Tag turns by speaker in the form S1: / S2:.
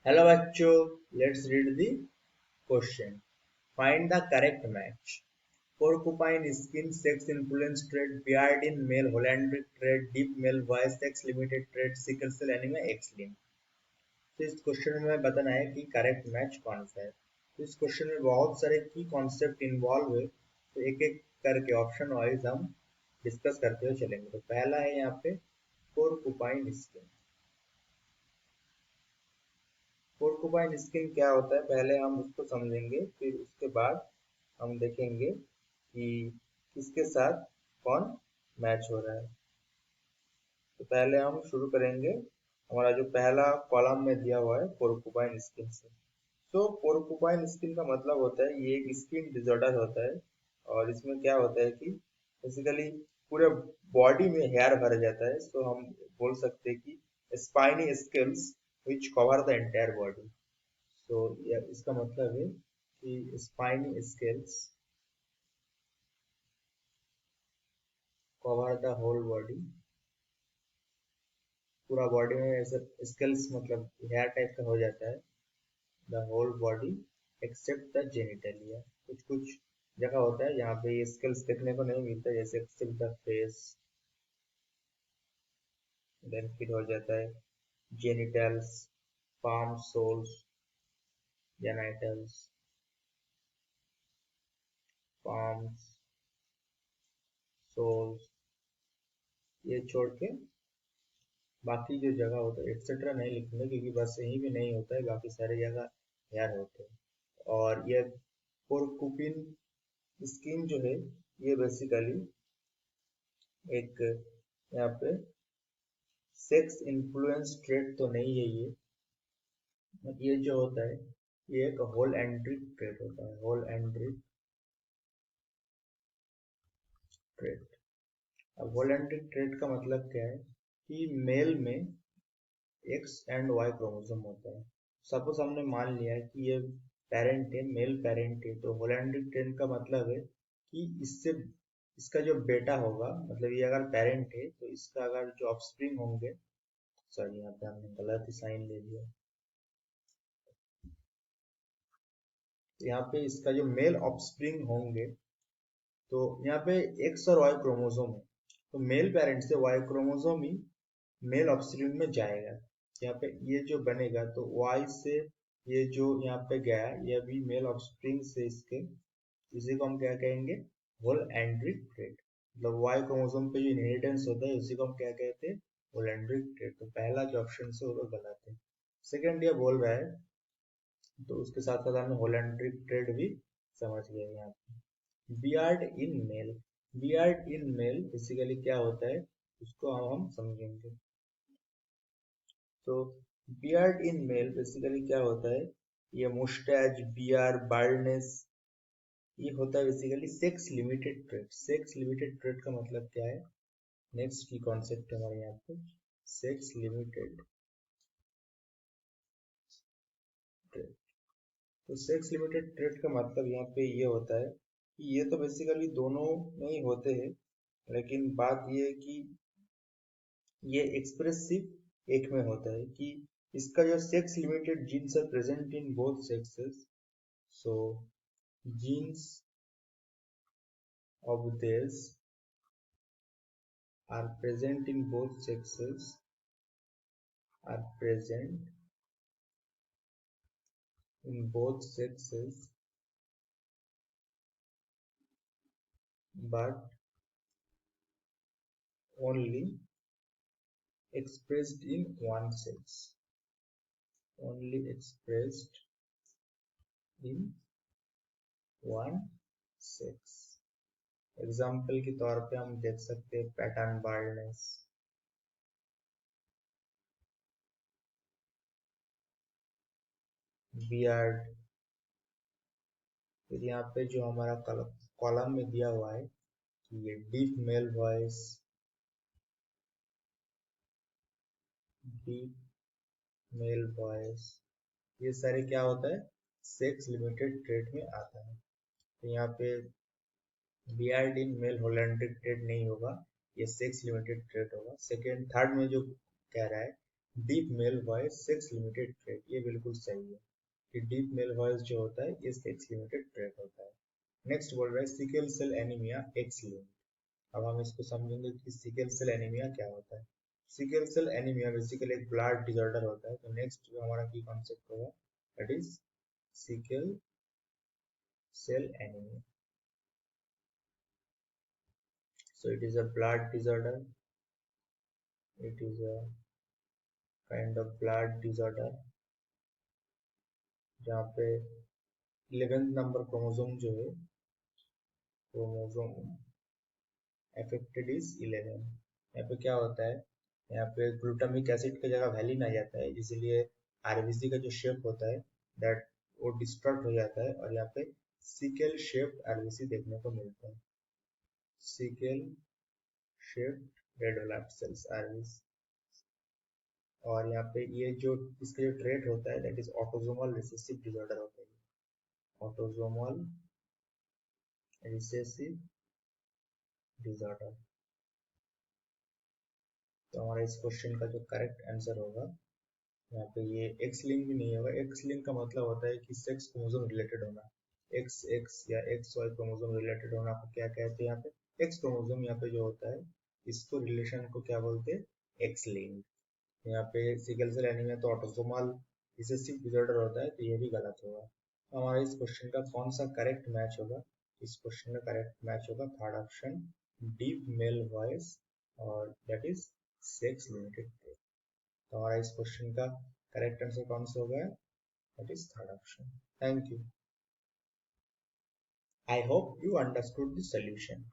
S1: Hello बच्चों, let's read the question. Find the correct match. Porcupine skin, sex influence trait, beard in male, Hollandric trait, deep male voice, sex limited trait, sickle cell anemia, X-linked. तो इस question में बताना है कि correct match कौन सा है। तो इस क्वेश्चन में बहुत सारे की कॉन्सेप्ट इन्वॉल्व है, तो एक एक करके ऑप्शन वाइज हम डिस्कस करते हुए चलेंगे। तो पहला है यहाँ पे पोर्कुपाइन स्किन। पोर्कुपाइन स्किन क्या होता है पहले हम उसको समझेंगे, फिर उसके बाद हम देखेंगे कि किसके साथ कौन मैच हो रहा है। तो पहले हम शुरू करेंगे हमारा जो पहला कॉलम में दिया हुआ है पोर्कुपाइन स्किन से। तो पोर्कुपाइन स्किन का मतलब होता है ये एक स्किन डिसऑर्डर होता है, और इसमें क्या होता है कि बेसिकली पूरे बॉडी में हेयर भर जाता है। सो हम बोल सकते हैं कि spiny scales which cover the entire body. So इसका मतलब है कि spiny scales cover the whole body. पूरा बॉडी में ऐसे स्केल्स मतलब हेयर टाइप का हो जाता है, the whole body except the genitalia. कुछ कुछ जगह होता है जहाँ पे ये स्केल्स देखने को नहीं मिलता, जैसे एक्सेप्ट द फेस, देन फिर हो जाता है genitals, palm soles, genitals, palms, soles, ये छोड़ के बाकी जो जगह होता है एक्सेट्रा नहीं लिखूंगा, क्योंकि बस यहीं भी नहीं होता है, बाकी सारी जगह हेयर होते हैं। और ये पोर्कुपिन स्किन जो है ये बेसिकली एक यहाँ पे सेक्स इन्फ्लुएंस ट्रेट तो नहीं है ये जो होता है ये एक होल एंड्रिक ट्रेट होता है, होल एंड्रिक ट्रेट। अब होल एंड्रिक ट्रेट का मतलब क्या है कि मेल में एक्स एंड वाई क्रोमोसोम होता है। सपोज हमने मान लिया है कि ये पेरेंट है, मेल पेरेंट है, तो होल एंड्रिक ट्रेट का मतलब है कि इससे इसका जो बेटा होगा, मतलब ये अगर पेरेंट है तो इसका अगर जो ऑफस्प्रिंग होंगे, सॉरी यहाँ पे हमने गलत ही साइन ले लिया। तो यहाँ पे इसका जो मेल ऑफस्प्रिंग होंगे, तो यहाँ पे एक्स और वाई क्रोमोसोम है, तो मेल पेरेंट से वाई क्रोमोसोम ही मेल ऑफस्प्रिंग में जाएगा। यहाँ पे ये जो बनेगा तो वाई से ये जो यहाँ पे गया ये भी मेल ऑफस्प्रिंग से इसके, इसी को हम क्या कहेंगे, होल एंड्रिक ट्रेट। मतलब वाई क्रोमोसोम पे जो इनहेरिटेंस होता है उसी को हम क्या कहते हैं, होल एंड्रिक ट्रेट। तो पहला जो ऑप्शन है वो गलत है। सेकंड ये बोल रहा है, तो उसके साथ साथ हमें होल एंड्रिक ट्रेट भी समझ गए यहाँ पे। Beard in male, beard in male basically क्या होता है उसको हम समझेंगे। तो बियर्ड इन मेल बेसिकली क्या होता है, ये मुस्टैच, बियर, बाल्डनेस, ये होता है basically sex limited trait. Sex limited trait का मतलब क्या है, नेक्स्ट की कॉन्सेप्ट हमारे यहाँ पे सेक्स लिमिटेड ट्रेट। तो सेक्स लिमिटेड ट्रेट का मतलब यहाँ पे ये होता है कि ये तो बेसिकली दोनों में ही होते हैं, लेकिन बात ये है कि ये एक्सप्रेस सिर्फ एक में होता है कि इसका जो sex limited genes are present in both sexes. So genes of this are present in both sexes, are present in both sexes, but only expressed in one sex, only expressed in one sex। Example के तौर पे हम देख सकते हैं pattern baldness, beard. फिर यहाँ पे जो हमारा कॉलम में दिया हुआ है कि ये deep male voice, deep male voice, ये सारे क्या होता है, सेक्स लिमिटेड ट्रेड में आता है। तो यहाँ पे beard in male holandric trait नहीं होगा, ये सेक्स लिमिटेड ट्रेड होगा। सेकेंड थर्ड में जो कह रहा है deep male voice sex limited trait, ये बिल्कुल सही है कि डीप मेल वॉइस जो होता है ये सेक्स लिमिटेड ट्रेट होता है। नेक्स्ट बोल रहा है sickle cell anaemia X linked. अब हम इसको समझेंगे कि सिकल सेल एनीमिया क्या होता है। सिकल सेल एनीमिया बेसिकली एक ब्लड डिसऑर्डर होता है। तो नेक्स्ट जो हमारा की कॉन्सेप्ट होगा that is sickle cell anaemia. So it is a blood disorder. It is a kind of blood disorder जहाँ पे 11th नंबर क्रोमोसोम जो है क्रोमोसोम अफेक्टेड इज 11। यहाँ पे क्या होता है, यहाँ पे ग्लूटामिक एसिड की जगह वैलिन आ जाता है, इसीलिए आरबीसी का जो शेप होता है दैट वो डिस्ट्रक्ट हो जाता है और यहाँ पे सिकल शेप्ड आरबीसी देखने को मिलता है। Sickle shaped red blood cells RBC. और यहाँ पे ये जो इसका जो ट्रेट होता है that is autosomal recessive disorder होता है। Autosomal recessive disorder. तो हमारा इस क्वेश्चन का जो करेक्ट आंसर होगा यहाँ पे ये एक्स लिंक भी नहीं होगा। एक्स लिंक का मतलब होता है कि सेक्स क्रोमोसोम रिलेटेड होना, एक्स एक्स या एक्स वाई क्रोमोसोम रिलेटेड होना को क्या कहते हैं यहाँ पे एक्स क्रोमोसोम यहाँ पे जो होता है इसको रिलेशन को क्या बोलते हैं एक्स लिंक। यहाँ पे सिकल सेल एनीमिया तो ऑटोसोमल रिसेसिव डिसऑर्डर होता है तो ये भी गलत होगा। हमारा इस क्वेश्चन का कौन सा करेक्ट मैच होगा, इस क्वेश्चन का करेक्ट मैच होगा third option deep male voice और दैट इज सेक्स लिमिटेड। तो हमारा इस क्वेश्चन का करेक्ट आंसर कौन सा होगा, that is third option. Thank you. I hope you understood the solution.